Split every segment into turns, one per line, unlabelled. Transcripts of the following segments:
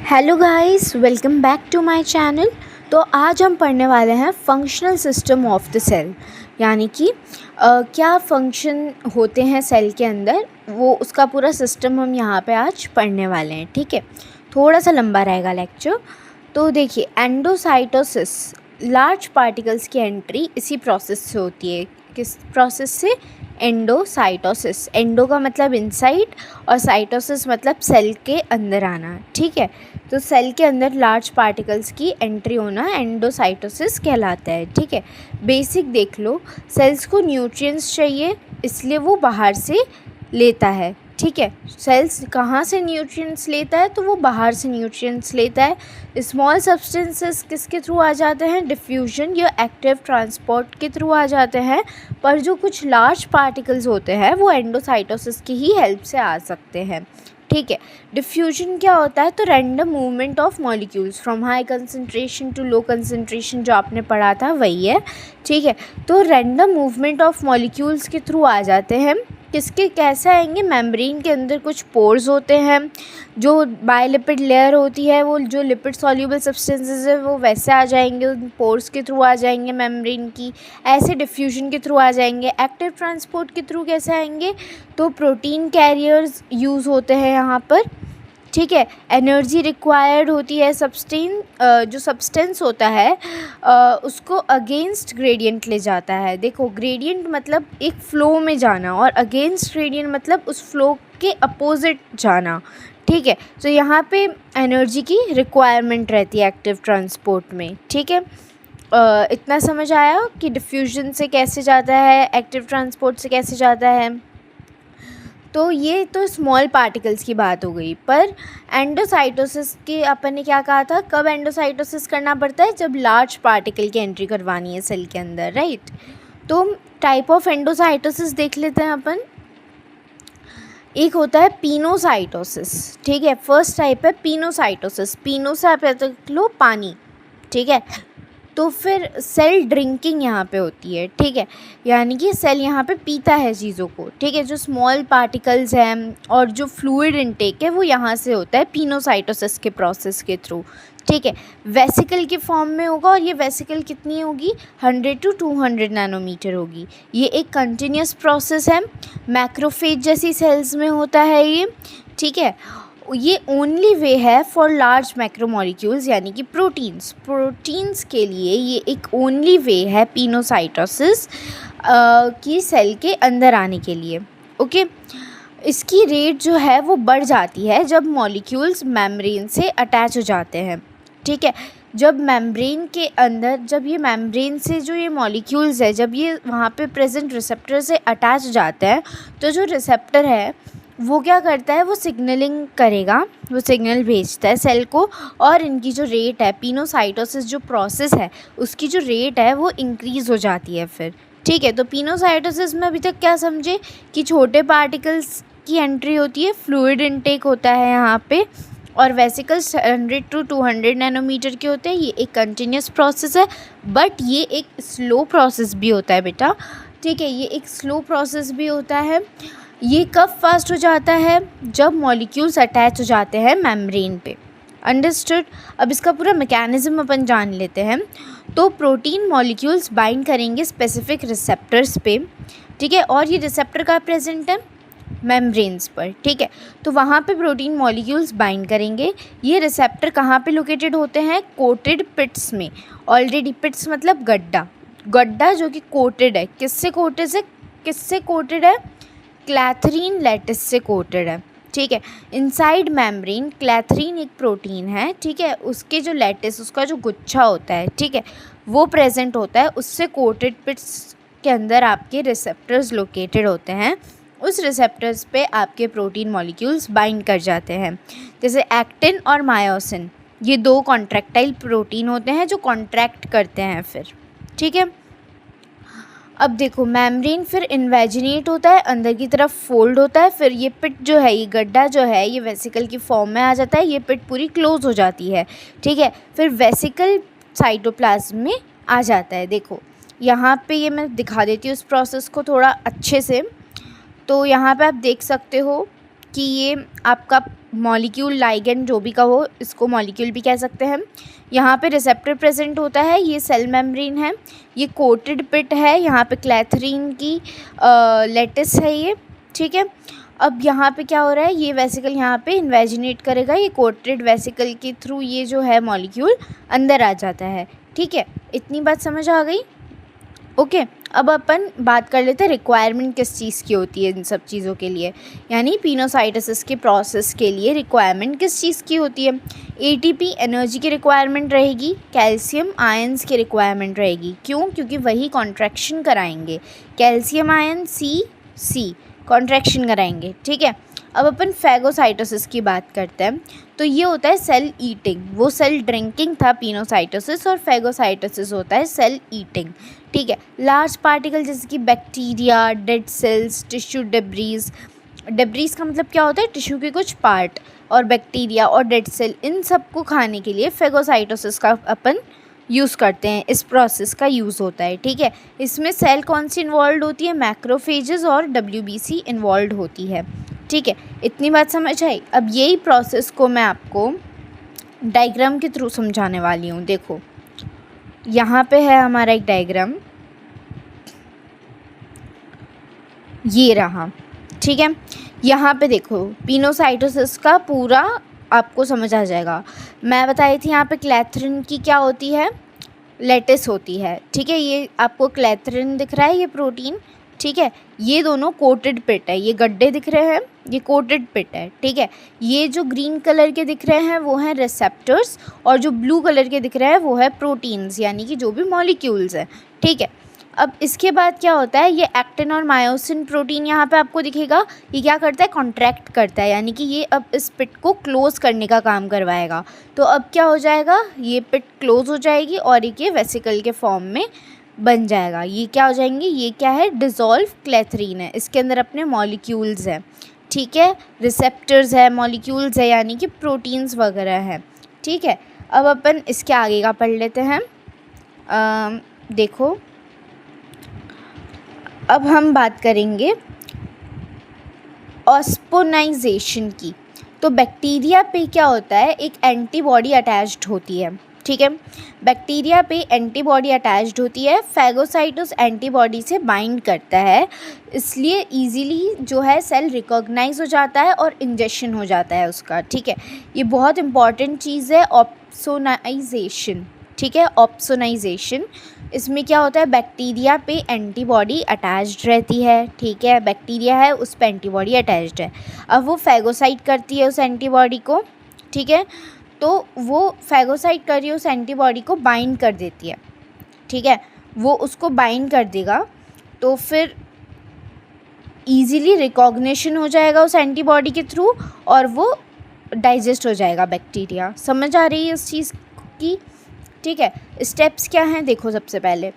Hello guys, welcome back to my channel. तो आज हम पढ़ने वाले हैं functional system of the cell, यानी कि क्या फंक्शन होते हैं सेल के अंदर, वो उसका पूरा सिस्टम हम यहाँ पे आज पढ़ने वाले हैं। ठीक है, थोड़ा सा लंबा रहेगा लेक्चर। तो देखिए, एंडोसाइटोसिस, लार्ज पार्टिकल्स की एंट्री इसी प्रोसेस से होती है। किस प्रोसेस से? एंडोसाइटोसिस। एंडो का मतलब इनसाइड और साइटोसिस मतलब सेल के अंदर आना। ठीक है, तो सेल के अंदर लार्ज पार्टिकल्स की एंट्री होना एंडोसाइटोसिस कहलाता है। ठीक है, बेसिक देख लो, सेल्स को न्यूट्रिएंट्स चाहिए, इसलिए वो बाहर से लेता है। ठीक है, सेल्स कहाँ से न्यूट्रिएंट्स लेता है? तो वो बाहर से न्यूट्रिएंट्स लेता है। स्मॉल सब्सटेंसेस किसके थ्रू आ जाते हैं? डिफ्यूजन या एक्टिव ट्रांसपोर्ट के थ्रू आ जाते हैं। पर जो कुछ लार्ज पार्टिकल्स होते हैं वो एंडोसाइटोसिस की ही हेल्प से आ सकते हैं। ठीक है, डिफ्यूजन क्या होता है? तो random movement of molecules from high concentration to low concentration, जो आपने पढ़ा था वही है। ठीक है, तो रैंडम मूवमेंट ऑफ मॉलिक्यूल्स के थ्रू आ जाते हैं। किसके कैसे आएंगे? मेम्ब्रेन के अंदर कुछ पोर्स होते हैं, जो बायलिपिड लेयर होती है, वो जो लिपिड सॉल्यूबल सब्सटेंसेस है वो वैसे आ जाएंगे, उन पोर्स के थ्रू आ जाएंगे मेम्ब्रेन की। ऐसे डिफ्यूजन के थ्रू आ जाएंगे। एक्टिव ट्रांसपोर्ट के थ्रू कैसे आएंगे? तो प्रोटीन कैरियर्स यूज़ होते हैं यहाँ पर। ठीक है, एनर्जी रिक्वायर्ड होती है। जो सब्सटेंस होता है उसको अगेंस्ट ग्रेडियंट ले जाता है। देखो, ग्रेडियंट मतलब एक फ़्लो में जाना और अगेंस्ट ग्रेडियंट मतलब उस फ्लो के अपोजिट जाना। ठीक है, तो यहाँ पे एनर्जी की रिक्वायरमेंट रहती है एक्टिव ट्रांसपोर्ट में। ठीक है, इतना समझ आया कि डिफ्यूजन से कैसे जाता है, एक्टिव ट्रांसपोर्ट से कैसे जाता है। तो ये तो स्मॉल पार्टिकल्स की बात हो गई। पर एंडोसाइटोसिस के अपन ने क्या कहा था? कब एंडोसाइटोसिस करना पड़ता है? जब लार्ज पार्टिकल की एंट्री करवानी है सेल के अंदर, राइट। तो टाइप ऑफ एंडोसाइटोसिस देख लेते हैं अपन। एक होता है पिनोसाइटोसिस। ठीक है, फर्स्ट टाइप है पिनोसाइटोसिस। पिनो से आप देख लो पानी। ठीक है, तो फिर सेल ड्रिंकिंग यहाँ पे होती है। ठीक है, यानी कि सेल यहाँ पे पीता है चीज़ों को। ठीक है, जो स्मॉल पार्टिकल्स हैं और जो फ्लूइड इनटेक है वो यहाँ से होता है पिनोसाइटोसिस के प्रोसेस के थ्रू। ठीक है, वेसिकल के फॉर्म में होगा और ये वेसिकल कितनी होगी? 100 to 200 नैनोमीटर होगी। ये एक कंटिन्यूस प्रोसेस है। मैक्रोफेज जैसी सेल्स में होता है ये। ठीक है, ये ओनली वे है फॉर लार्ज मैक्रोमोलिक्यूल्स, यानी कि प्रोटीन्स के लिए ये एक ओनली वे है पिनोसाइटोसिस की सेल के अंदर आने के लिए। ओके, इसकी रेट जो है वो बढ़ जाती है जब मॉलिक्यूल्स मेम्ब्रेन से अटैच हो जाते हैं। ठीक है, जब मेम्ब्रेन के अंदर, जब ये मेम्ब्रेन से जो ये मॉलिक्यूल्स है, जब ये वहाँ पे प्रेजेंट रिसेप्टर से अटैच हो जाते हैं, तो जो रिसेप्टर है वो क्या करता है? वो सिग्नलिंग करेगा, वो सिग्नल भेजता है सेल को, और इनकी जो रेट है, पिनोसाइटोसिस जो प्रोसेस है उसकी जो रेट है वो इंक्रीज़ हो जाती है फिर। ठीक है, तो पिनोसाइटोसिस में अभी तक क्या समझे कि छोटे पार्टिकल्स की एंट्री होती है, फ्लूइड इनटेक होता है यहाँ पे, और वेसिकल्स 100 to 200 नैनोमीटर के होते हैं। ये एक कंटिन्यूस प्रोसेस है, बट ये एक स्लो प्रोसेस भी होता है बेटा। ठीक है, ये एक स्लो प्रोसेस भी होता है। ये कब फास्ट हो जाता है? जब मॉलिक्यूल्स अटैच हो जाते हैं मेम्ब्रेन पे। अंडरस्टूड? अब इसका पूरा मैकेनिज्म अपन जान लेते हैं। तो प्रोटीन मॉलिक्यूल्स बाइंड करेंगे स्पेसिफिक रिसेप्टर्स पे। ठीक है, और ये रिसेप्टर कहाँ प्रेजेंट है? मेम्ब्रेन्स पर। ठीक है, तो वहाँ पे प्रोटीन मॉलिक्यूल्स बाइंड करेंगे। ये रिसेप्टर कहाँ पे लोकेटेड होते हैं? कोटेड पिट्स में। ऑलरेडी पिट्स मतलब गड्ढा जो कि कोटेड है। किससे कोटेड है? क्लैथरीन लैटिस से कोटेड है। ठीक है, इनसाइड मेम्ब्रेन क्लैथरीन एक प्रोटीन है। ठीक है, उसके जो लैटिस, उसका जो गुच्छा होता है, ठीक है, वो प्रेजेंट होता है। उससे कोटेड पिट्स के अंदर आपके रिसेप्टर्स लोकेटेड होते हैं। उस रिसेप्टर्स पे आपके प्रोटीन मॉलिक्यूल्स बाइंड कर जाते हैं। जैसे एक्टिन और मायोसिन, ये दो कॉन्ट्रैक्टाइल प्रोटीन होते हैं जो कॉन्ट्रैक्ट करते हैं फिर। ठीक है, अब देखो, मेम्ब्रेन फिर इन्वेजिनेट होता है, अंदर की तरफ फोल्ड होता है। फिर ये पिट जो है, ये गड्ढा जो है, ये वेसिकल की फॉर्म में आ जाता है। ये पिट पूरी क्लोज हो जाती है। ठीक है, फिर वेसिकल साइटोप्लाज्म में आ जाता है। देखो यहाँ पे ये मैं दिखा देती हूँ इस प्रोसेस को थोड़ा अच्छे से। तो यहाँ पे आप देख सकते हो कि ये आपका मॉलिक्यूल, लाइगेंड जो भी कहो, इसको मॉलिक्यूल भी कह सकते हैं। यहाँ पे रिसेप्टर प्रेजेंट होता है, ये सेल मेम्ब्रेन है, ये कोटेड पिट है, यहाँ पे क्लैथरीन की लेटिस है ये, ठीक है। अब यहाँ पे क्या हो रहा है, ये वेसिकल यहाँ पे इन्वेजिनेट करेगा, ये कोटेड वेसिकल के थ्रू ये जो है मॉलिक्यूल अंदर आ जाता है, ठीक है। इतनी बात समझ आ गई? ओके। अब अपन बात कर लेते हैं रिक्वायरमेंट किस चीज़ की होती है इन सब चीज़ों के लिए, यानी पिनोसाइटोसिस के प्रोसेस के लिए रिक्वायरमेंट किस चीज़ की होती है। एटीपी एनर्जी की रिक्वायरमेंट रहेगी, कैल्शियम आयंस की रिक्वायरमेंट रहेगी। क्यों? क्योंकि वही कॉन्ट्रैक्शन कराएंगे, कैल्शियम आयन सी कॉन्ट्रैक्शन कराएंगे, ठीक है। अब अपन फैगोसाइटोसिस की बात करते हैं, तो ये होता है सेल ईटिंग। वो सेल ड्रिंकिंग था पिनोसाइटोसिस, और फैगोसाइटोसिस होता है सेल ईटिंग, ठीक है। लार्ज पार्टिकल जैसे कि bacteria, dead cells, tissue debris. Debris का मतलब क्या होता है? टिश्यू के कुछ पार्ट, और बैक्टीरिया और डेड सेल, इन सब को खाने के लिए फैगोसाइटोसिस का अपन यूज़ करते हैं, इस प्रोसेस का यूज़ होता है, ठीक है। इसमें सेल कौन सी इन्वॉल्व होती है? मैक्रोफेजेस और WBC इन्वॉल्व होती है, ठीक है। इतनी बात समझ आई? अब यही प्रोसेस को मैं आपको डायग्राम के थ्रू समझाने वाली हूँ। देखो, यहाँ पे है हमारा एक डायग्राम, ये रहा, ठीक है। यहाँ पे देखो पिनोसाइटोसिस का पूरा आपको समझ आ जाएगा। मैं बताई थी यहाँ पे क्लैथरिन की क्या होती है? लेटिस होती है, ठीक है। ये आपको क्लैथरिन दिख रहा है, ये प्रोटीन, ठीक है। ये दोनों कोटेड पिट है, ये गड्ढे दिख रहे हैं, ये कोटेड पिट है, ठीक है। ये जो ग्रीन कलर के दिख रहे हैं वो हैं रिसेप्टर्स, और जो ब्लू कलर के दिख रहे हैं वो है प्रोटीन्स, यानी कि जो भी मॉलिक्यूल्स हैं, ठीक है। अब इसके बाद क्या होता है, ये एक्टिन और मायोसिन प्रोटीन यहाँ पे आपको दिखेगा, ये क्या करता है? कॉन्ट्रैक्ट करता है, यानी कि ये अब इस पिट को क्लोज़ करने का काम करवाएगा। तो अब क्या हो जाएगा, ये पिट क्लोज़ हो जाएगी और ये वेसिकल के फॉर्म में बन जाएगा। ये क्या हो जाएंगे? ये क्या है? डिज़ोल्व क्लैथरीन है, इसके अंदर अपने मॉलिक्यूल्स हैं, ठीक है। रिसेप्टर्स है, मॉलिक्यूल्स है, यानी कि प्रोटीन्स वगैरह हैं, ठीक है। अब अपन इसके आगे का पढ़ लेते हैं। देखो, अब हम बात करेंगे ऑस्पोनाइजेशन की। तो बैक्टीरिया पे क्या होता है, एक एंटीबॉडी अटैच्ड होती है, ठीक है। बैक्टीरिया पे एंटीबॉडी अटैच्ड होती है, फैगोसाइट उस एंटीबॉडी से बाइंड करता है, इसलिए इजीली जो है सेल रिकॉग्नाइज हो जाता है और इंजेक्शन हो जाता है उसका, ठीक है। ये बहुत इंपॉर्टेंट चीज़ है ऑप्सोनाइजेशन, ठीक है। ऑप्सोनाइजेशन, इसमें क्या होता है, बैक्टीरिया पे एंटीबॉडी अटैच्ड रहती है, ठीक है। बैक्टीरिया है, उस पर एंटीबॉडी अटैच्ड है। अब वो फैगोसाइट करती है उस एंटीबॉडी को, ठीक है। तो वो फैगोसाइट कर रही है उस एंटीबॉडी को बाइंड कर देती है, ठीक है। वो उसको बाइंड कर देगा तो फिर ईज़िली रिकॉग्निशन हो जाएगा उस एंटीबॉडी के थ्रू, और वो डाइजेस्ट हो जाएगा बैक्टीरिया। समझ आ रही है इस चीज़ की? ठीक है। स्टेप्स क्या हैं? देखो, सबसे पहले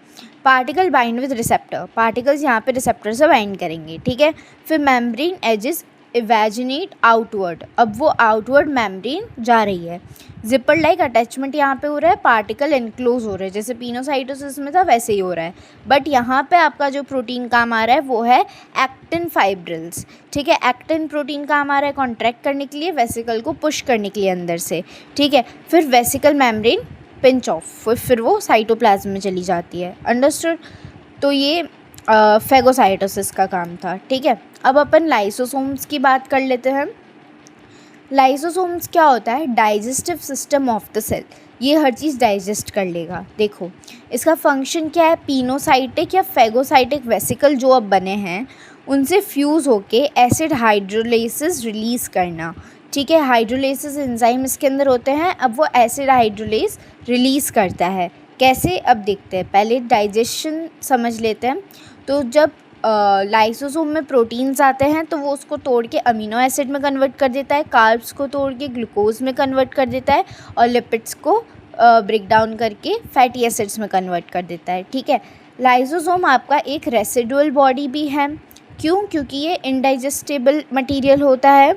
particle bind with receptor, particles यहाँ पे रिसेप्टर से बाइंड करेंगे, ठीक है। फिर मेम्ब्रेन एजेस इवेजिनेट आउटवर्ड, अब वो आउटवर्ड मेम्ब्रेन जा रही है। जिपर लाइक अटैचमेंट यहाँ पे हो रहा है, पार्टिकल इनक्लोज हो रहे हैं, जैसे पिनोसाइटोसिस में था वैसे ही हो रहा है, बट यहाँ पे आपका जो प्रोटीन काम आ रहा है वो है एक्टिन फाइब्रिल्स, ठीक है। एक्टिन प्रोटीन काम आ रहा है कॉन्ट्रैक्ट करने के लिए, वेसिकल को पुश करने के लिए अंदर से, ठीक है। फिर वेसिकल मेम्ब्रेन पिंच ऑफ, फिर वो साइटोप्लाज्म में चली जाती है। अंडरस्टूड? तो ये फैगोसाइटोसिस का काम था, ठीक है। अब अपन लाइसोसोम्स की बात कर लेते हैं। लाइसोसोम्स क्या होता है? Digestive system of the cell, ये हर चीज़ डाइजेस्ट कर लेगा। देखो, इसका फंक्शन क्या है? पिनोसाइटिक या फैगोसाइटिक वेसिकल जो अब बने हैं उनसे फ्यूज़ होके एसिड हाइड्रोलाइसिस रिलीज़ करना, ठीक है। हाइड्रोलाइसिस एंजाइम इसके अंदर होते हैं, अब वो एसिड हाइड्रोलेस रिलीज़ करता है। कैसे? अब देखते हैं, पहले डाइजेशन समझ लेते हैं। तो जब लाइसोसोम में प्रोटीन्स आते हैं तो वो उसको तोड़ के अमीनो एसिड में कन्वर्ट कर देता है, कार्ब्स को तोड़ के ग्लूकोज में कन्वर्ट कर देता है, और लिपिड्स को ब्रेक डाउन करके फैटी एसिड्स में कन्वर्ट कर देता है, ठीक है। लाइसोसोम आपका एक रेसिडुअल बॉडी भी है। क्यों? क्योंकि ये इनडाइजेस्टेबल मटेरियल होता है,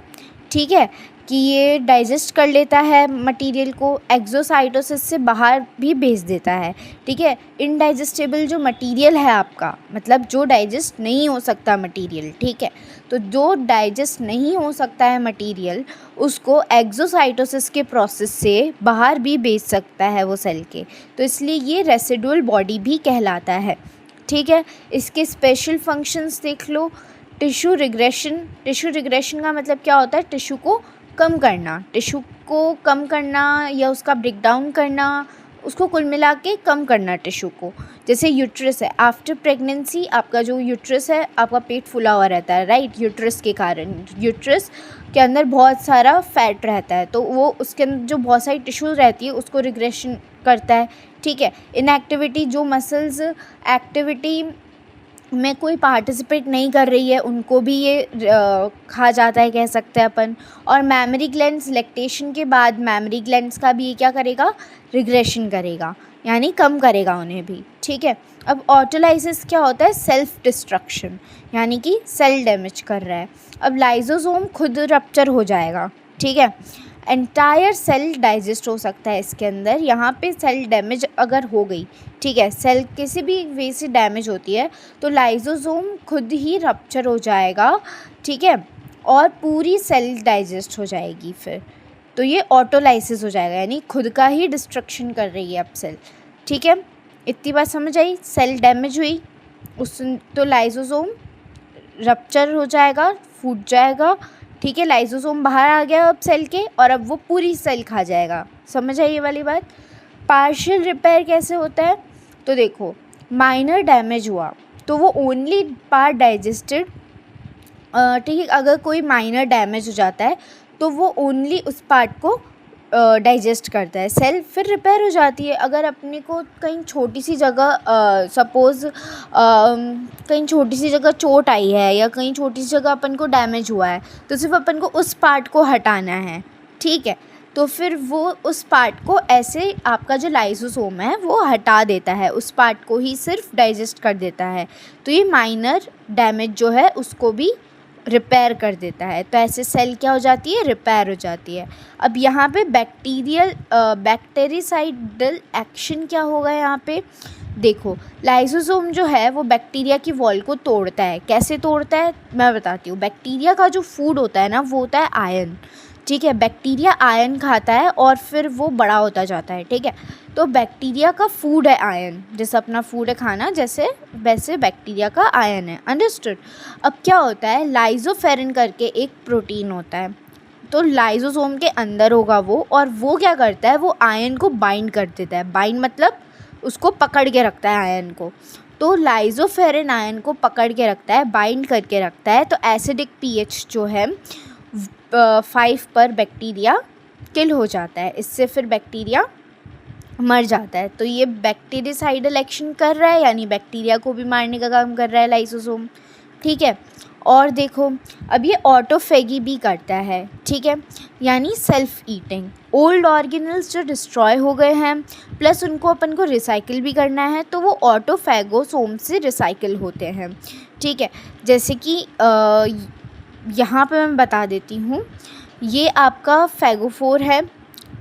ठीक है। कि ये डाइजेस्ट कर लेता है मटेरियल को, एक्सोसाइटोसिस से बाहर भी भेज देता है। ठीक है, इनडाइजेस्टेबल जो मटेरियल है आपका, मतलब जो डाइजेस्ट नहीं हो सकता मटेरियल, ठीक है, तो जो डाइजेस्ट नहीं हो सकता है मटेरियल उसको एक्सोसाइटोसिस के प्रोसेस से बाहर भी भेज सकता है वो सेल के, तो इसलिए ये रेसिडुअल बॉडी भी कहलाता है। ठीक है, इसके स्पेशल फंक्शंस देख लो। टिश्यू रिग्रेशन का मतलब क्या होता है? टिश्यू को कम करना या उसका ब्रेक डाउन करना, उसको कुल मिला के कम करना टिश्यू को। जैसे यूट्रस है, आफ्टर प्रेगनेंसी आपका जो यूट्रस है, आपका पेट फुला हुआ रहता है, राइट, यूट्रस के कारण। यूट्रस के अंदर बहुत सारा फैट रहता है, तो वो उसके अंदर जो बहुत सारी टिश्यू रहती है उसको रिग्रेशन करता है। ठीक है, इनएक्टिविटी, जो मसल्स एक्टिविटी में कोई पार्टिसिपेट नहीं कर रही है उनको भी ये खा जाता है, कह सकते हैं अपन। और मैमरी ग्लैंड्स, लैक्टेशन के बाद मैमरी ग्लैंड्स का भी ये क्या करेगा? रिग्रेशन करेगा, यानी कम करेगा उन्हें भी। ठीक है, अब ऑटोलाइसिस क्या होता है? सेल्फ डिस्ट्रक्शन, यानी कि सेल डैमेज कर रहा है। अब लाइजोसोम खुद रप्चर हो जाएगा। ठीक है, एंटायर सेल डाइजेस्ट हो सकता है इसके अंदर। यहाँ पे सेल डैमेज अगर हो गई, ठीक है, सेल किसी भी वे से डैमेज होती है तो लाइजोसोम खुद ही रप्चर हो जाएगा। ठीक है, और पूरी सेल डाइजेस्ट हो जाएगी फिर, तो ये ऑटोलाइसिस हो जाएगा, यानी खुद का ही डिस्ट्रक्शन कर रही है अब सेल। ठीक है, इतनी बात समझ आई? सेल डैमेज हुई उस तो लाइजोसोम रप्चर हो जाएगा, फूट जाएगा। ठीक है, लाइजोसोम बाहर आ गया अब सेल के, और अब वो पूरी सेल खा जाएगा। समझ आई ये वाली बात? पार्शियल रिपेयर कैसे होता है? तो देखो, माइनर डैमेज हुआ तो वो ओनली पार्ट डाइजेस्टेड। ठीक है, अगर कोई माइनर डैमेज हो जाता है तो वो ओनली उस पार्ट को डाइजेस्ट करता है, सेल फिर रिपेयर हो जाती है। अगर अपने को कहीं छोटी सी जगह सपोज़ कहीं छोटी सी जगह चोट आई है या कहीं छोटी सी जगह अपन को डैमेज हुआ है, तो सिर्फ अपन को उस पार्ट को हटाना है। ठीक है, तो फिर वो उस पार्ट को ऐसे आपका जो लाइसोसोम है वो हटा देता है, उस पार्ट को ही सिर्फ डाइजेस्ट कर देता है। तो ये माइनर डैमेज जो है उसको भी रिपेयर कर देता है। तो ऐसे सेल क्या हो जाती है? रिपेयर हो जाती है। अब यहाँ पे बैक्टीरिसाइडल एक्शन क्या होगा यहाँ पे? देखो, लाइसोसोम जो है वो बैक्टीरिया की वॉल को तोड़ता है। कैसे तोड़ता है मैं बताती हूँ। बैक्टीरिया का जो फूड होता है ना वो होता है आयरन। ठीक है, बैक्टीरिया आयरन खाता है और फिर वो बड़ा होता जाता है। ठीक है, तो बैक्टीरिया का फूड है आयरन, जैसे अपना फूड है खाना, जैसे वैसे बैक्टीरिया का आयरन है। अंडरस्टूड? अब क्या होता है, लाइजोफेरिन करके एक प्रोटीन होता है, तो लाइजोसोम के अंदर होगा वो, और वो क्या करता है, वो आयरन को बाइंड कर देता है। बाइंड मतलब उसको पकड़ के रखता है आयरन को। तो लाइजोफेरिन आयरन को पकड़ के रखता है, बाइंड करके रखता है। तो एसिडिक पीएच जो है 5 पर बैक्टीरिया किल हो जाता है, इससे फिर बैक्टीरिया मर जाता है। तो ये बैक्टीरिसाइडल एक्शन कर रहा है, यानी बैक्टीरिया को भी मारने का काम कर रहा है लाइसोसोम। ठीक है, और देखो, अब ये ऑटोफेगी भी करता है। ठीक है, यानी सेल्फ ईटिंग। ओल्ड ऑर्गेनल्स जो डिस्ट्रॉय हो गए हैं प्लस उनको अपन को रिसाइकिल भी करना है, तो वो ऑटोफेगोसोम से रिसाइकिल होते हैं। ठीक है, जैसे कि यहाँ पे मैं बता देती हूँ, ये आपका फेगोफोर है।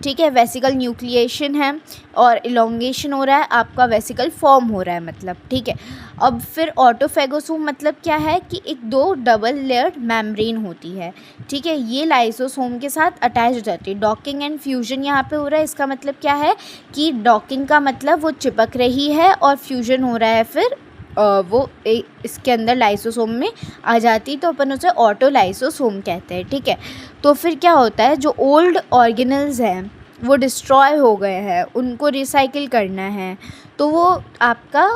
ठीक है, वेसिकल न्यूक्लिएशन है और इलोंगेशन हो रहा है, आपका वेसिकल फॉर्म हो रहा है मतलब। ठीक है, अब फिर ऑटोफेगोसोम मतलब क्या है कि एक 2 डबल लेयर्ड मेम्ब्रेन होती है। ठीक है, ये लाइसोसोम के साथ अटैच हो जाती है। डॉकिंग एंड फ्यूजन यहाँ पे हो रहा है। इसका मतलब क्या है कि डॉकिंग का मतलब वो चिपक रही है और फ्यूजन हो रहा है, फिर वो इसके अंदर लाइसोसोम में आ जाती, तो अपन उसे ऑटोलाइसोसोम कहते हैं। ठीक है, तो फिर क्या होता है, जो ओल्ड ऑर्गेनल्स हैं वो डिस्ट्रॉय हो गए हैं, उनको रिसाइकिल करना है, तो वो आपका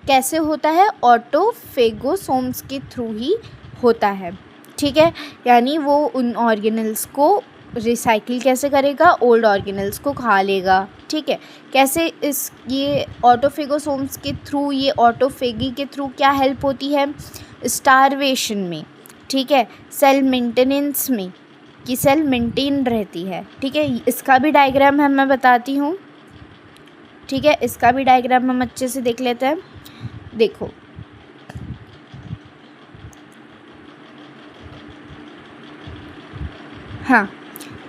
कैसे होता है? ऑटोफेगोसोम्स के थ्रू ही होता है। ठीक है, यानी वो उन ऑर्गेनल्स को रिसाइकिल कैसे करेगा? ओल्ड ऑर्गेनल्स को खा लेगा। ठीक है, कैसे? ये ऑटोफेगोसोम्स के थ्रू, ये ऑटोफेगी के थ्रू क्या हेल्प होती है? स्टारवेशन में। ठीक है, सेल मेंटेनेंस में, कि सेल मेंटेन रहती है। ठीक है, इसका भी डायग्राम है, मैं बताती हूँ। ठीक है, इसका भी डायग्राम हम अच्छे से देख लेते हैं। देखो, हाँ,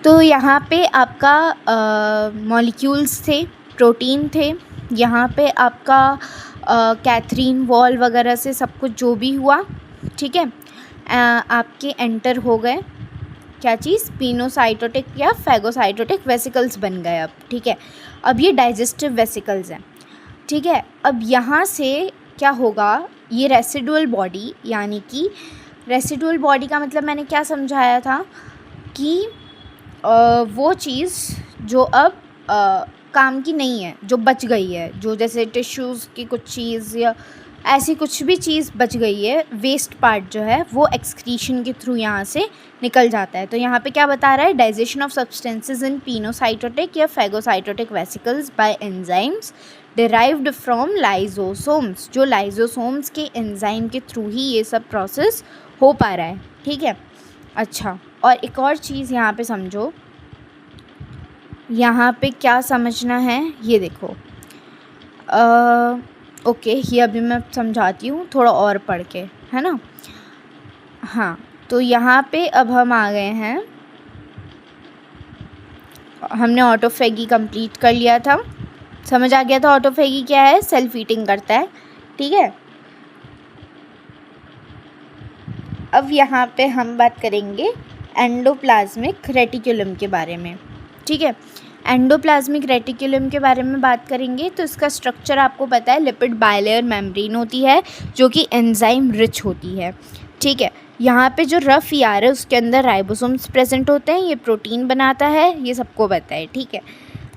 तो यहाँ पे आपका मॉलिक्यूल्स थे, प्रोटीन थे, यहाँ पे आपका कैथरीन वॉल वगैरह से सब कुछ जो भी हुआ, ठीक है, आपके एंटर हो गए क्या चीज़, पिनोसाइटोटिक या फैगोसाइटोटिक वेसिकल्स बन गए अब, ठीक है। अब ये डाइजेस्टिव वेसिकल्स हैं, ठीक है। अब यहाँ से क्या होगा, ये रेसिडुअल बॉडी, यानी कि रेसिडुअल बॉडी का मतलब मैंने क्या समझाया था कि वो चीज़ जो अब काम की नहीं है, जो बच गई है, जो जैसे टिश्यूज़ की कुछ चीज़ या ऐसी कुछ भी चीज़ बच गई है, वेस्ट पार्ट जो है वो एक्सक्रीशन के थ्रू यहाँ से निकल जाता है। तो यहाँ पे क्या बता रहा है, digestion of substances in pinocytotic या phagocytotic vesicles by enzymes derived from lysosomes, जो लाइजोसोम्स के एंजाइम के थ्रू ही ये सब प्रोसेस हो पा रहा है, ठीक है। अच्छा, और एक और चीज़ यहाँ पे समझो, यहाँ पे क्या समझना है ये देखो, ओके, ये अभी मैं समझाती हूँ थोड़ा और पढ़ के, है ना। हाँ, तो यहाँ पे अब हम आ गए हैं, हमने ऑटोफेगी कंप्लीट कर लिया था, समझ आ गया था ऑटोफेगी क्या है, सेल्फ ईटिंग करता है, ठीक है। अब यहाँ पे हम बात करेंगे एंडोप्लाज्मिक रेटिकुलम के बारे में, ठीक है। एंडोप्लाज्मिक रेटिकुलम के बारे में बात करेंगे तो इसका स्ट्रक्चर आपको पता है, लिपिड बायलेयर मेम्ब्रेन होती है जो कि एंजाइम रिच होती है, ठीक है। यहाँ पे जो रफ ईआर है उसके अंदर राइबोसोम्स प्रेजेंट होते हैं, ये प्रोटीन बनाता है, ये सबको पता है, ठीक है।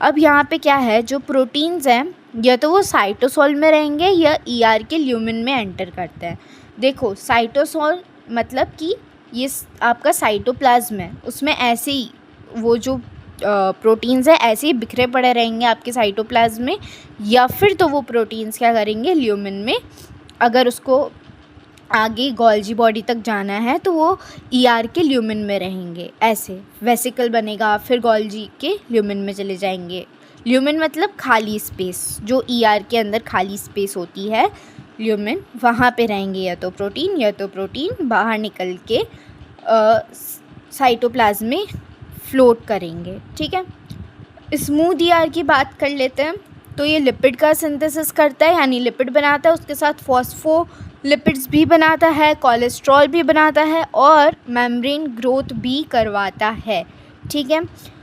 अब यहाँ पे क्या है, जो प्रोटीन्स हैं या तो वो साइटोसोल में रहेंगे या ईआर के ल्यूमेन में एंटर करते हैं। देखो, साइटोसोल मतलब कि ये आपका साइटोप्लाज्म है, उसमें ऐसे ही वो जो प्रोटीन्स है ऐसे ही बिखरे पड़े रहेंगे आपके साइटोप्लाज्म में, या फिर तो वो प्रोटीन्स क्या करेंगे, ल्यूमेन में, अगर उसको आगे गोल्जी बॉडी तक जाना है तो वो ईआर के ल्यूमेन में रहेंगे, ऐसे वेसिकल बनेगा, फिर गोल्जी के ल्यूमेन में चले जाएंगे। ल्यूमेन मतलब खाली स्पेस, जो ईआर के अंदर खाली स्पेस होती है ल्यूमेन, वहाँ पे रहेंगे या तो प्रोटीन बाहर निकल के साइटोप्लाज्म में फ्लोट करेंगे, ठीक है। स्मूथ ईआर की बात कर लेते हैं, तो ये लिपिड का सिंथेसिस करता है, यानी लिपिड बनाता है, उसके साथ फॉस्फोलिपिड्स भी बनाता है, कोलेस्ट्रॉल भी बनाता है और मेम्ब्रेन ग्रोथ भी करवाता है, ठीक है।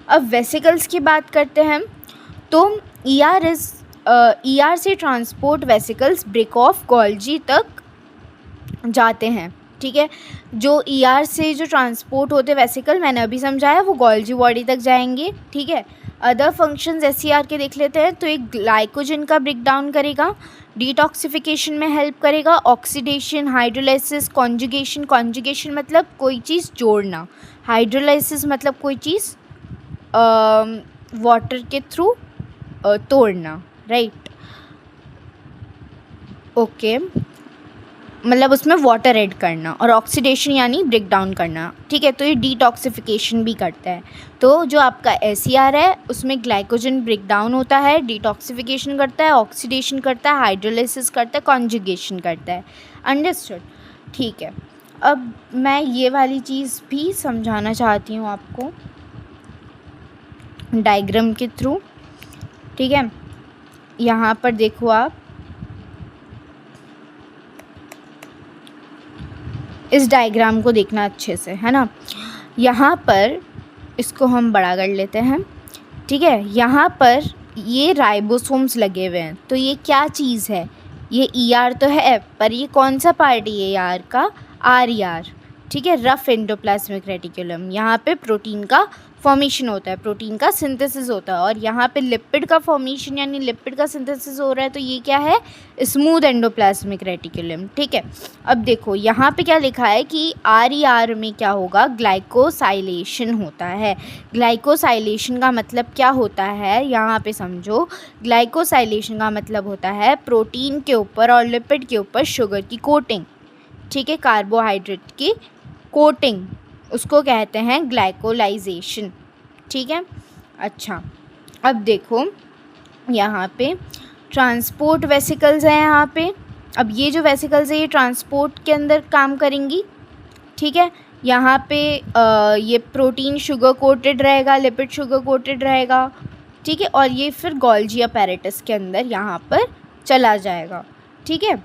अब वेसिकल्स की बात करते हैं, तो ईआर से transport vesicles break off Golgi तक जाते हैं, ठीक है। जो ईआर से जो ट्रांसपोर्ट होते वेसिकल मैंने अभी समझाया, वो गोल्जी बॉडी तक जाएंगे, ठीक है। अदर फंक्शंस एससीआर के देख लेते हैं, तो एक ग्लाइकोजन का ब्रेक डाउन करेगा, डिटॉक्सिफिकेशन में हेल्प करेगा, ऑक्सीडेशन, हाइड्रोलाइसिस, कॉन्जुगेशन मतलब कोई चीज़ जोड़ना, हाइड्रोलाइसिस मतलब कोई चीज़ वाटर के थ्रू तोड़ना, राइट, ओके, मतलब उसमें वाटर ऐड करना, और ऑक्सीडेशन यानी ब्रेक डाउन करना, ठीक है। तो ये डिटॉक्सिफिकेशन भी करता है। तो जो आपका एससीआर है उसमें ग्लाइकोजन ब्रेक डाउन होता है, डिटॉक्सिफिकेशन करता है, ऑक्सीडेशन करता है, हाइड्रोलाइसिस करता है, कॉन्जुगेशन करता है, अंडरस्टूड, ठीक है। अब मैं ये वाली चीज़ भी समझाना चाहती हूँ आपको डायग्राम के थ्रू, ठीक है। यहाँ पर देखो आप, इस डायग्राम को देखना अच्छे से, है ना। यहाँ पर इसको हम बड़ा कर लेते हैं, ठीक है। यहाँ पर ये राइबोसोम्स लगे हुए हैं, तो ये क्या चीज़ है, ये ईआर तो है, पर ये कौन सा पार्ट है ईआर का, आरईआर, ठीक है, रफ एंडोप्लाज्मिक रेटिकुलम। यहाँ पे प्रोटीन का फॉर्मेशन होता है, प्रोटीन का सिंथेसिस होता है, और यहाँ पे लिपिड का फॉर्मेशन यानी लिपिड का सिंथेसिस हो रहा है, तो ये क्या है, स्मूथ एंडोप्लाज्मिक रेटिकुलम, ठीक है। अब देखो यहाँ पे क्या लिखा है कि आरईआर में क्या होगा, ग्लाइकोसाइलेशन होता है। ग्लाइकोसाइलेशन का मतलब क्या होता है, यहाँ पे समझो, ग्लाइकोसाइलेशन का मतलब होता है प्रोटीन के ऊपर और लिपिड के ऊपर शुगर की कोटिंग, ठीक है, कार्बोहाइड्रेट की कोटिंग, उसको कहते हैं ग्लाइकोलाइजेशन, ठीक है। अच्छा, अब देखो यहाँ पे ट्रांसपोर्ट वेसिकल्स हैं यहाँ पे। अब ये जो वेसिकल्स है ये ट्रांसपोर्ट के अंदर काम करेंगी, ठीक है। यहाँ पे ये प्रोटीन शुगर कोटेड रहेगा, लिपिड शुगर कोटेड रहेगा, ठीक है। और ये फिर गोल्जी अपैरेटस के अंदर यहाँ पर चला जाएगा, ठीक है।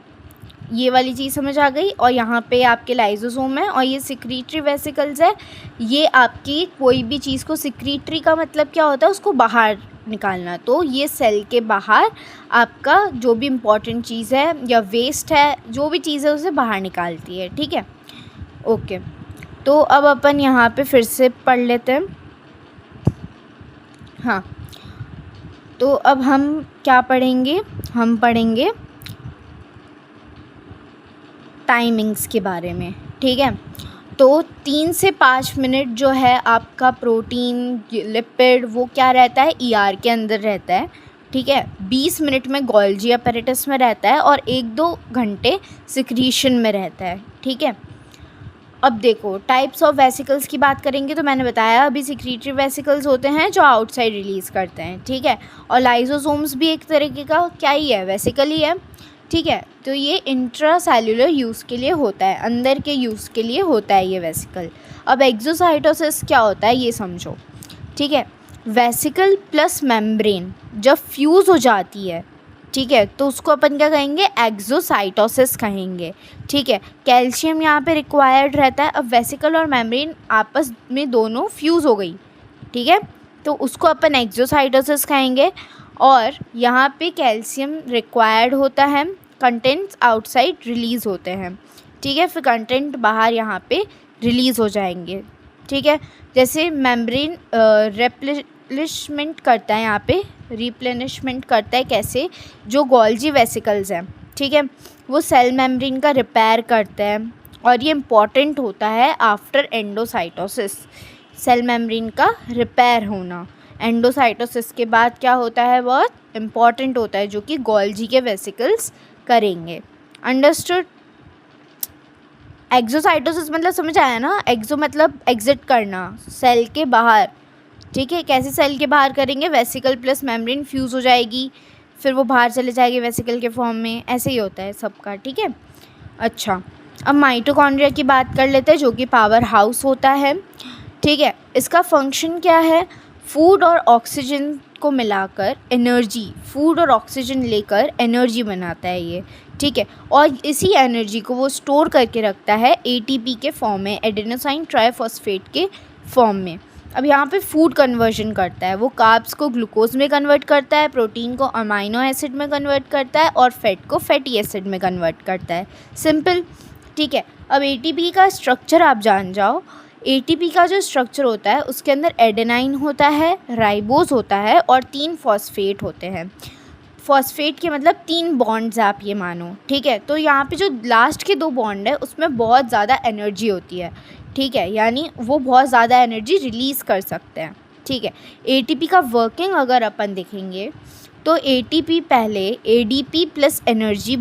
ये वाली चीज़ समझ आ गई। और यहाँ पे आपके लाइसोसोम है और ये सिक्रीटरी वेसिकल्स है। ये आपकी कोई भी चीज़ को, सिक्रीटरी का मतलब क्या होता है, उसको बाहर निकालना। तो ये सेल के बाहर आपका जो भी इम्पॉर्टेंट चीज़ है या वेस्ट है, जो भी चीज़ है उसे बाहर निकालती है, ठीक है। ओके, तो अब अपन यहाँ पे फिर से पढ़ लेते हैं। हाँ, तो अब हम क्या पढ़ेंगे, हम पढ़ेंगे टाइमिंग्स के बारे में, ठीक है। तो 3 से 5 मिनट जो है आपका प्रोटीन, लिपिड, वो क्या रहता है, ईआर के अंदर रहता है, ठीक है। 20 मिनट में गोल्जी अपैरेटस में रहता है और 1-2 घंटे सिक्रीशन में रहता है, ठीक है। अब देखो टाइप्स ऑफ वेसिकल्स की बात करेंगे तो मैंने बताया अभी सिक्रीटरी वेसिकल्स होते हैं जो आउटसाइड रिलीज़ करते हैं, ठीक है। और लाइसोसोम्स भी एक तरीके का क्या ही है, वेसिकल ही है, ठीक है। तो ये इंट्रासेल्युलर यूज़ के लिए होता है, अंदर के यूज़ के लिए होता है ये वेसिकल। अब एक्सोसाइटोसिस क्या होता है ये समझो, ठीक है। वेसिकल प्लस मेम्ब्रेन जब फ्यूज़ हो जाती है, ठीक है, तो उसको अपन क्या कहेंगे, एक्सोसाइटोसिस कहेंगे, ठीक है। कैल्शियम यहाँ पे रिक्वायर्ड रहता है। अब वेसिकल और मेम्ब्रेन आपस में दोनों फ्यूज़ हो गई, ठीक है, तो उसको अपन एक्सोसाइटोसिस कहेंगे। और यहाँ पे कैल्शियम रिक्वायर्ड होता है, कंटेंट्स आउटसाइड रिलीज़ होते हैं, ठीक है। फिर कंटेंट बाहर यहाँ पे रिलीज़ हो जाएंगे, ठीक है। जैसे मेम्ब्रेन रिप्लेनिशमेंट करता है, यहाँ पे रिप्लेनिशमेंट करता है कैसे, जो गोल्जी वेसिकल्स हैं, ठीक है, वो सेल मेम्ब्रेन का रिपेयर करते हैं। और ये इम्पॉर्टेंट होता है आफ्टर एंडोसाइटोसिस, सेल मेम्ब्रेन का रिपेयर होना एंडोसाइटोसिस के बाद क्या होता है, बहुत इम्पॉर्टेंट होता है, जो कि गोल्जी के वेसिकल्स करेंगे। अंडरस्टूड। एक्सोसाइटोसिस मतलब समझ आया ना, एक्सो मतलब एग्जिट करना, सेल के बाहर, ठीक है। कैसे सेल के बाहर करेंगे, वेसिकल प्लस मेम्ब्रेन फ्यूज़ हो जाएगी, फिर वो बाहर चले जाएगी वेसिकल के फॉर्म में, ऐसे ही होता है सबका, ठीक है। अच्छा, अब माइटोकॉन्ड्रिया की बात कर लेते हैं जो कि पावर हाउस होता है, ठीक है। इसका फंक्शन क्या है, फूड और ऑक्सीजन को मिलाकर एनर्जी, फूड और ऑक्सीजन लेकर एनर्जी बनाता है ये, ठीक है। और इसी एनर्जी को वो स्टोर करके रखता है एटीपी के फॉर्म में, एडेनोसाइन ट्राइफॉस्फेट के फॉर्म में। अब यहाँ पे फूड कन्वर्जन करता है, वो कार्ब्स को ग्लूकोज में कन्वर्ट करता है, प्रोटीन को अमाइनो एसिड में कन्वर्ट करता है और फैट को फैटी एसिड में कन्वर्ट करता है, सिंपल, ठीक है। अब एटीपी का स्ट्रक्चर आप जान जाओ। एटीपी का जो स्ट्रक्चर होता है उसके अंदर एडेनाइन होता है, राइबोज होता है और 3 फॉस्फेट होते हैं। फॉस्फेट के मतलब 3 बॉन्ड्स आप ये मानो, ठीक है। तो यहाँ पे जो लास्ट के 2 बॉन्ड है उसमें बहुत ज़्यादा एनर्जी होती है, ठीक है, यानी वो बहुत ज़्यादा एनर्जी रिलीज़ कर सकते हैं, ठीक है। एटीपी का वर्किंग अगर अपन देखेंगे तो एटीपी पहले एडीपी प्लस एनर्जी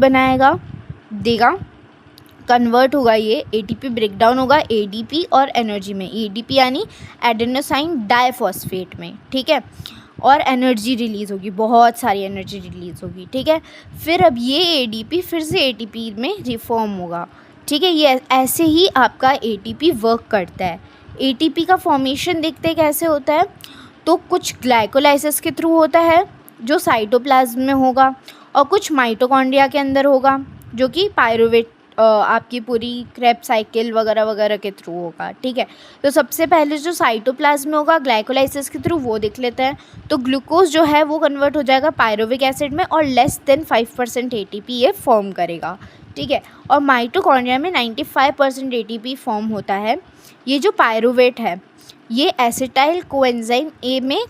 देगा, कन्वर्ट होगा, ये एटीपी ब्रेकडाउन होगा एडीपी और एनर्जी में, एडीपी यानी एडेनोसाइन डाइफॉस्फेट में, ठीक है। और एनर्जी रिलीज़ होगी, बहुत सारी एनर्जी रिलीज़ होगी, ठीक है। फिर अब ये एडीपी फिर से एटीपी में रिफॉर्म होगा, ठीक है। ये ऐसे ही आपका एटीपी वर्क करता है। एटीपी का फॉर्मेशन देखते कैसे होता है, तो कुछ ग्लाइकोलाइसिस के थ्रू होता है जो साइटोप्लाज्म में होगा, और कुछ माइटोकॉन्ड्रिया के अंदर होगा जो कि पायरुवेट आपकी पूरी क्रेब्स साइकिल वगैरह वगैरह के थ्रू होगा, ठीक है। तो सबसे पहले जो साइटोप्लाज्म में होगा ग्लाइकोलाइसिस के थ्रू, वो देख लेते हैं। तो ग्लूकोज जो है वो कन्वर्ट हो जाएगा पायरुविक एसिड में और लेस देन 5% एटीपी ये फॉर्म करेगा, ठीक है। और माइटोकॉन्ड्रिया में 95% एटीपी फॉर्म होता है। ये जो पायरुवेट है ये एसिटाइल कोएंजाइम ए में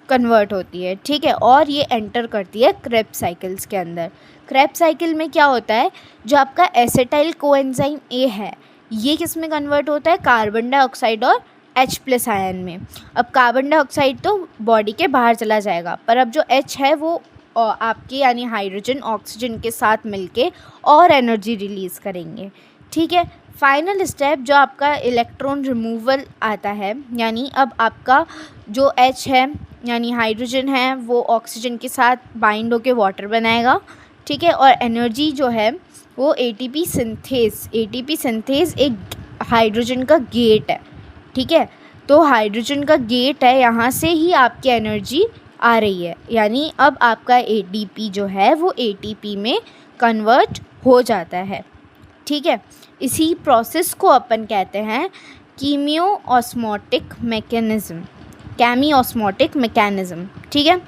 कन्वर्ट होती है, ठीक है, और ये एंटर करती है क्रेब्स साइकिल्स के अंदर। क्रेब्स साइकिल में क्या होता है, जो आपका एसिटाइल कोएंजाइम ए है ये किस में कन्वर्ट होता है, कार्बन डाइऑक्साइड और H+ आयन में। अब कार्बन डाइऑक्साइड तो बॉडी के बाहर चला जाएगा, पर अब जो H है वो आपके यानी हाइड्रोजन ऑक्सीजन के साथ मिलके और एनर्जी रिलीज़ करेंगे, ठीक है। फाइनल स्टेप जो आपका इलेक्ट्रॉन रिमूवल आता है, यानी अब आपका जो H है यानी हाइड्रोजन है वो ऑक्सीजन के साथ बाइंड होके वाटर बनाएगा, ठीक है। और एनर्जी जो है वो एटीपी सिंथेज एक हाइड्रोजन का गेट है, ठीक है। तो हाइड्रोजन का गेट है, यहाँ से ही आपकी एनर्जी आ रही है, यानी अब आपका ADP जो है वो ATP में कन्वर्ट हो जाता है, ठीक है। इसी प्रोसेस को अपन कहते हैं कीमियोऑस्मोटिक मैकेनिज़्म, केमियोऑस्मोटिक मैकेनिज़्म, ठीक है।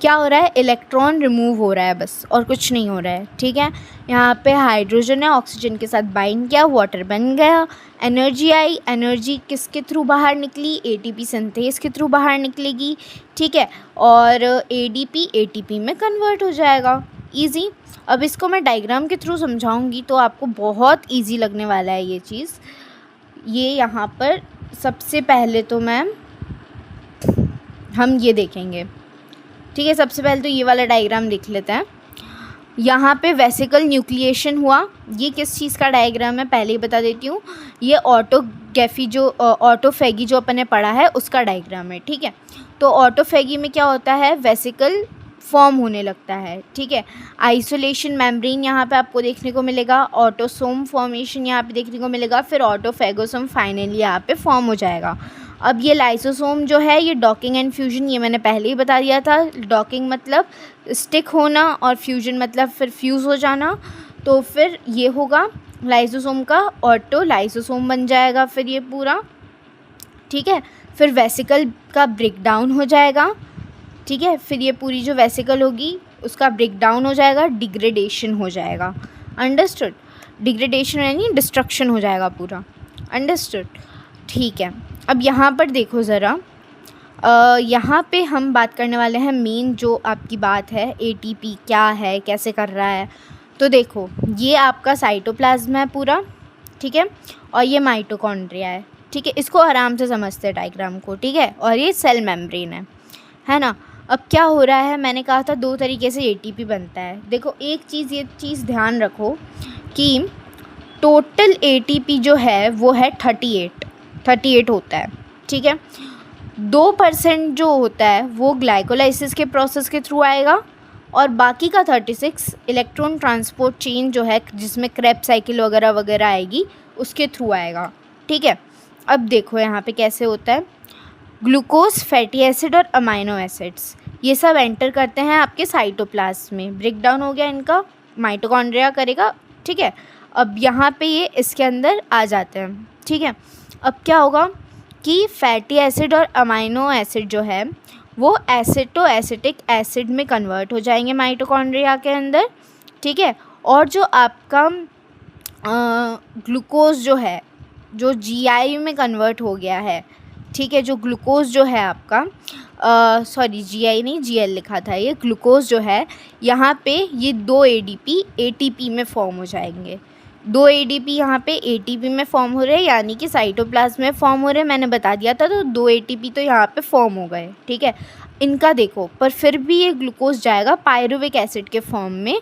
क्या हो रहा है, इलेक्ट्रॉन रिमूव हो रहा है बस, और कुछ नहीं हो रहा है, ठीक है। यहाँ पे हाइड्रोजन है, ऑक्सीजन के साथ बाइंड किया, वाटर बन गया, एनर्जी आई, एनर्जी किसके थ्रू बाहर निकली, ATP सिंथेस के थ्रू बाहर निकलेगी, ठीक है। और ADP ATP में कन्वर्ट हो जाएगा, ईजी। अब इसको मैं डायग्राम के थ्रू समझाऊंगी तो आपको बहुत ईजी लगने वाला है ये चीज़। ये यहाँ पर सबसे पहले तो हम ये देखेंगे, ठीक है। सबसे पहले तो ये वाला डायग्राम देख लेते हैं। यहाँ पे वेसिकल न्यूक्लिएशन हुआ, ये किस चीज़ का डायग्राम है पहले ही बता देती हूँ, ये ऑटोफेगी जो अपन ने पढ़ा है उसका डायग्राम है, ठीक है। तो ऑटोफेगी में क्या होता है, वेसिकल फॉर्म होने लगता है, ठीक है। आइसोलेशन मेम्ब्रेन यहाँ पे आपको देखने को मिलेगा, ऑटोसोम फॉर्मेशन यहाँ पे देखने को मिलेगा, फिर ऑटोफेगोसोम फाइनली यहाँ पे फॉर्म हो जाएगा। अब ये लाइसोसोम जो है ये डॉकिंग एंड फ्यूजन, ये मैंने पहले ही बता दिया था। डॉकिंग मतलब स्टिक होना और फ्यूजन मतलब फिर फ्यूज़ हो जाना, तो फिर ये होगा लाइसोसोम का ऑटो लाइसोसोम बन जाएगा फिर ये पूरा, ठीक है। फिर वेसिकल का ब्रेक डाउन हो जाएगा, ठीक है। फिर ये पूरी जो वेसिकल होगी उसका ब्रेक डाउन हो जाएगा, डिग्रेडेशन हो जाएगा, अंडरस्टूड। डिग्रेडेशन यानी डिस्ट्रक्शन हो जाएगा पूरा, अंडरस्टूड, ठीक है। अब यहाँ पर देखो ज़रा, यहाँ पे हम बात करने वाले हैं मेन जो आपकी बात है, ATP क्या है, कैसे कर रहा है। तो देखो ये आपका साइटोप्लाज्म है पूरा, ठीक है, और ये माइटोकॉन्ड्रिया है, ठीक है। इसको आराम से समझते हैं डायग्राम को, ठीक है। और ये सेल मेम्ब्रेन है ना। अब क्या हो रहा है, मैंने कहा था 2 तरीके से ATP बनता है। देखो एक चीज़, ये चीज़ ध्यान रखो कि टोटल ATP जो है वो है 38 होता है, ठीक है। 2% जो होता है वो ग्लाइकोलाइसिस के प्रोसेस के थ्रू आएगा, और बाकी का 36 इलेक्ट्रॉन ट्रांसपोर्ट चेन जो है जिसमें क्रेब्स साइकिल वगैरह वगैरह आएगी उसके थ्रू आएगा, ठीक है। अब देखो यहाँ पे कैसे होता है, ग्लूकोज, फैटी एसिड और अमाइनो एसिड्स ये सब एंटर करते हैं आपके साइटोप्लाज्म में, ब्रेक डाउन हो गया इनका, माइटोकॉन्ड्रिया करेगा, ठीक है। अब यहाँ पे ये इसके अंदर आ जाते हैं, ठीक है। अब क्या होगा कि फैटी एसिड और अमाइनो एसिड जो है वो एसिटो एसिटिक एसिड में कन्वर्ट हो जाएंगे माइटोकॉन्ड्रिया के अंदर, ठीक है। और जो आपका ग्लूकोज जो है जो GI में कन्वर्ट हो गया है, ठीक है। जो ग्लूकोज जो है आपका सॉरी GI नहीं GL लिखा था, ये ग्लूकोज जो है यहाँ पे ये 2 ADP ATP में फॉर्म हो जाएंगे। 2 ADP यहाँ पे ATP में फॉर्म हो रहे हैं, यानी कि साइटोप्लाज्म में फॉर्म हो रहे हैं, मैंने बता दिया था। तो 2 ATP तो यहाँ पे फॉर्म हो गए, ठीक है। इनका देखो, पर फिर भी ये ग्लूकोज जाएगा पायरुविक एसिड के फॉर्म में,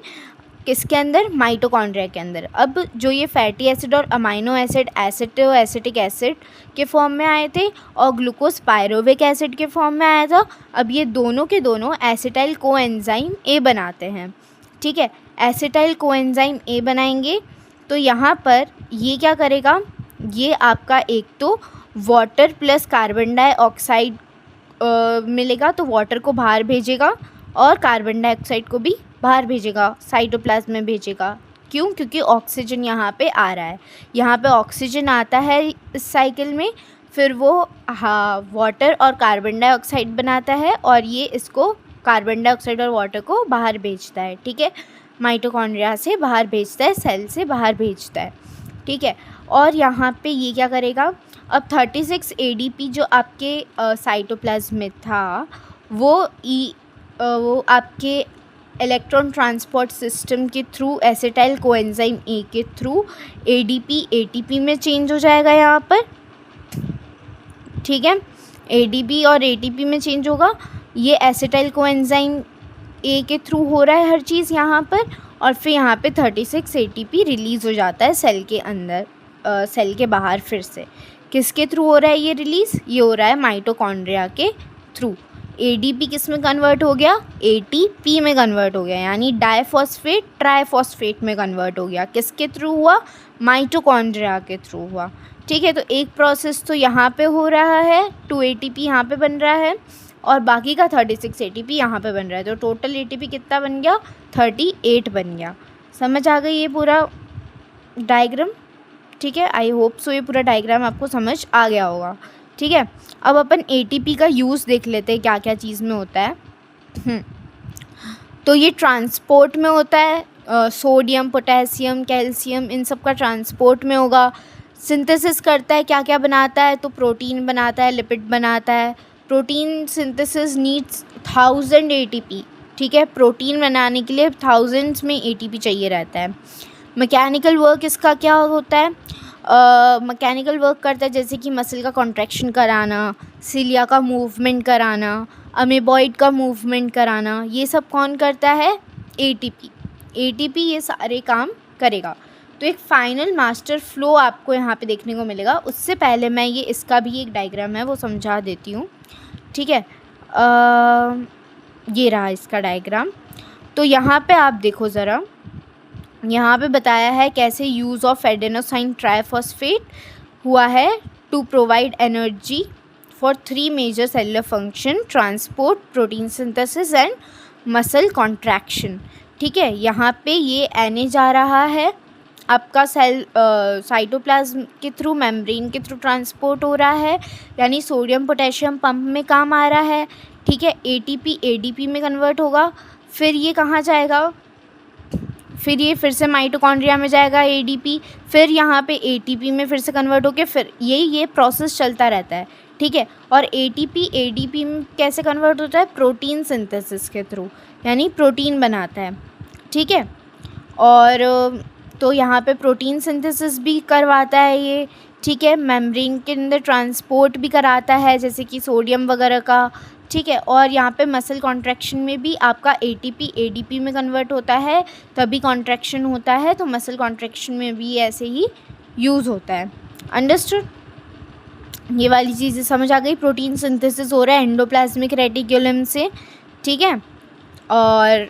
किसके अंदर, माइटोकॉन्ड्रिया के अंदर। अब जो ये फैटी एसिड और अमाइनो एसिड एसिटो एसिटिक एसिड के फॉर्म में आए थे और ग्लूकोज पायरुविक एसिड के फॉर्म में आया था, अब ये दोनों के दोनों एसिटाइल कोएंजाइम A बनाते हैं, ठीक है। एसिटाइल कोएंजाइम A बनाएंगे तो यहाँ पर ये क्या करेगा, ये आपका एक तो वाटर प्लस कार्बन डाइऑक्साइड मिलेगा, तो वाटर को बाहर भेजेगा और कार्बन डाइऑक्साइड को भी बाहर भेजेगा, साइटोप्लाज्म में भेजेगा। क्यों, क्योंकि ऑक्सीजन यहाँ पे आ रहा है, यहाँ पे ऑक्सीजन आता है इस साइकिल में, फिर वो वाटर और कार्बन डाइऑक्साइड बनाता है और ये इसको कार्बन डाइऑक्साइड और वाटर को बाहर भेजता है, ठीक है। माइटोकॉन्ड्रिया से बाहर भेजता है, सेल से बाहर भेजता है, ठीक है। और यहाँ पे ये क्या करेगा, अब 36 ADP जो आपके साइटोप्लाज्म में था वो आपके इलेक्ट्रॉन ट्रांसपोर्ट सिस्टम के थ्रू एसिटाइल कोएंजाइम A के थ्रू ADP ATP में चेंज हो जाएगा यहाँ पर, ठीक है। ADP और ATP में चेंज होगा, ये एसिटाइल कोएंजाइम A के थ्रू हो रहा है हर चीज़ यहाँ पर, और फिर यहाँ पे 36 ATP रिलीज़ हो जाता है सेल के अंदर, सेल के बाहर। फिर से किसके थ्रू हो रहा है ये रिलीज़, ये हो रहा है माइटोकॉन्ड्रिया के थ्रू। ADP किस में कन्वर्ट हो गया, ATP में कन्वर्ट हो गया, यानी डाइफॉस्फेट ट्राइफॉस्फेट में कन्वर्ट हो गया। किसके थ्रू हुआ, माइटोकॉन्ड्रिया के थ्रू हुआ। ठीक है, तो एक प्रोसेस तो यहाँ पे हो रहा है, 2 ATP यहाँ पे बन रहा है और बाकी का 36 ATP यहाँ पे बन रहा है। तो टोटल ATP कितना बन गया, 38 बन गया। समझ आ गई ये पूरा डायग्राम। ठीक है, आई होप सो ये पूरा डायग्राम आपको समझ आ गया होगा। ठीक है, अब अपन ATP का यूज़ देख लेते हैं क्या क्या चीज़ में होता है। तो ये ट्रांसपोर्ट में होता है, सोडियम पोटेशियम कैल्शियम इन सब का ट्रांसपोर्ट में होगा। सिंथेसिस करता है, क्या क्या बनाता है, तो प्रोटीन बनाता है, लिपिड बनाता है। Protein synthesis needs 1000 ATP। ठीक है, प्रोटीन बनाने के लिए थाउजेंड्स में ATP चाहिए रहता है। मैकेनिकल वर्क इसका क्या होता है, मैकेनिकल वर्क करता है जैसे कि मसल का कॉन्ट्रैक्शन कराना, सिलिया का मूवमेंट कराना, अमीबॉइड का मूवमेंट कराना, ये सब कौन करता है, ATP ये सारे काम करेगा। तो एक फाइनल मास्टर फ्लो आपको यहाँ पे देखने को मिलेगा। उससे पहले मैं ये इसका भी एक डायग्राम है वो समझा देती हूँ। ठीक है, ये रहा इसका डायग्राम। तो यहाँ पे आप देखो ज़रा, यहाँ पे बताया है कैसे यूज़ ऑफ एडेनोसाइन ट्राइफॉस्फेट हुआ है to provide energy for 3 major cellular function, transport, protein synthesis and muscle contraction. ठीक है, यहाँ पे ये Na जा रहा है, आपका सेल साइटोप्लाज्म के थ्रू, मेम्ब्रेन के थ्रू ट्रांसपोर्ट हो रहा है, यानी सोडियम पोटेशियम पंप में काम आ रहा है। ठीक है, ATP ADP में कन्वर्ट होगा, फिर ये कहाँ जाएगा, फिर ये फिर से माइटोकॉन्ड्रिया में जाएगा ADP, फिर यहाँ पे ATP में फिर से कन्वर्ट होके फिर ये प्रोसेस चलता रहता है। ठीक है, और ATP ADP में कैसे कन्वर्ट होता है, प्रोटीन सिंथेसिस के थ्रू, यानी प्रोटीन बनाता है। ठीक है, और तो यहाँ पे प्रोटीन सिंथेसिस भी करवाता है ये। ठीक है, मेम्ब्रेन के अंदर ट्रांसपोर्ट भी कराता है जैसे कि सोडियम वगैरह का। ठीक है, और यहाँ पे मसल कॉन्ट्रैक्शन में भी आपका ATP ADP में कन्वर्ट होता है, तभी कॉन्ट्रैक्शन होता है। तो मसल कॉन्ट्रैक्शन में भी ऐसे ही यूज़ होता है। अंडरस्टूड, ये वाली चीज़ें समझ आ गई। प्रोटीन सिंथेसिस हो रहा है एंडोप्लाज्मिक रेटिकुलम से। ठीक है, और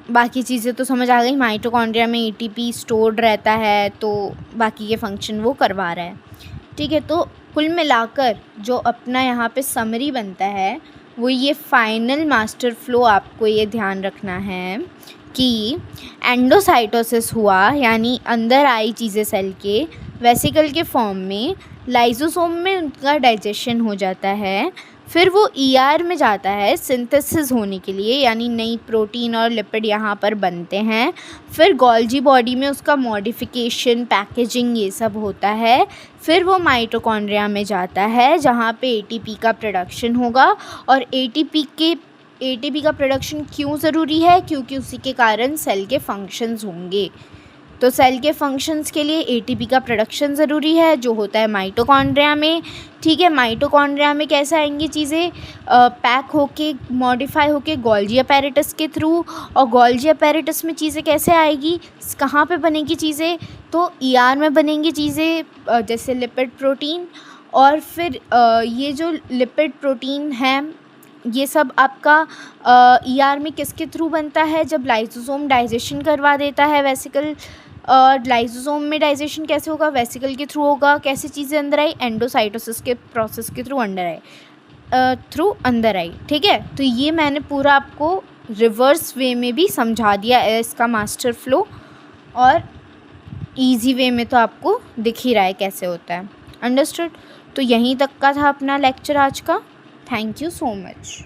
बाकी चीज़ें तो समझ आ गई। माइटोकॉन्ड्रिया में ATP स्टोर्ड रहता है, तो बाकी के फंक्शन वो करवा रहा है। ठीक है, तो कुल मिलाकर जो अपना यहाँ पे समरी बनता है वो ये फाइनल मास्टर फ्लो आपको ये ध्यान रखना है कि एंडोसाइटोसिस हुआ, यानी अंदर आई चीज़ें सेल के वेसिकल के फॉर्म में, लाइसोसोम में उनका डाइजेशन हो जाता है, फिर वो ER में जाता है सिंथेसिस होने के लिए, यानी नई प्रोटीन और लिपिड यहाँ पर बनते हैं। फिर गोल्जी बॉडी में उसका मॉडिफिकेशन, पैकेजिंग ये सब होता है। फिर वो माइटोकॉन्ड्रिया में जाता है जहाँ पे ATP का प्रोडक्शन होगा। और ATP का प्रोडक्शन क्यों ज़रूरी है, क्योंकि उसी के कारण सेल के फंक्शंस होंगे। तो सेल के फंक्शंस के लिए ATP का प्रोडक्शन ज़रूरी है जो होता है माइटोकॉन्ड्रिया में। ठीक है, माइटोकॉन्ड्रिया में कैसे आएंगी चीज़ें, पैक होके, मॉडिफाई होके गोल्जी अपैरेटस के थ्रू। और गोल्जी अपैरेटस में चीज़ें कैसे आएगी, कहाँ पे बनेंगी चीज़ें, तो ER में बनेंगी चीज़ें, जैसे लिपिड प्रोटीन। और फिर ये जो लिपिड प्रोटीन है ये सब आपका ER में किसके थ्रू बनता है, जब लाइसोसोम डाइजेशन करवा देता है वेसिकल। लाइसोसोम में डाइजेशन कैसे होगा, वेसिकल के थ्रू होगा। कैसे चीज़ें अंदर आई, एंडोसाइटोसिस के प्रोसेस के थ्रू अंदर आई। ठीक है, तो ये मैंने पूरा आपको रिवर्स वे में भी समझा दिया है इसका मास्टर फ्लो, और इजी वे में तो आपको दिख ही रहा है कैसे होता है। अंडरस्टूड, तो यहीं तक का था अपना लेक्चर आज का। Thank you so much.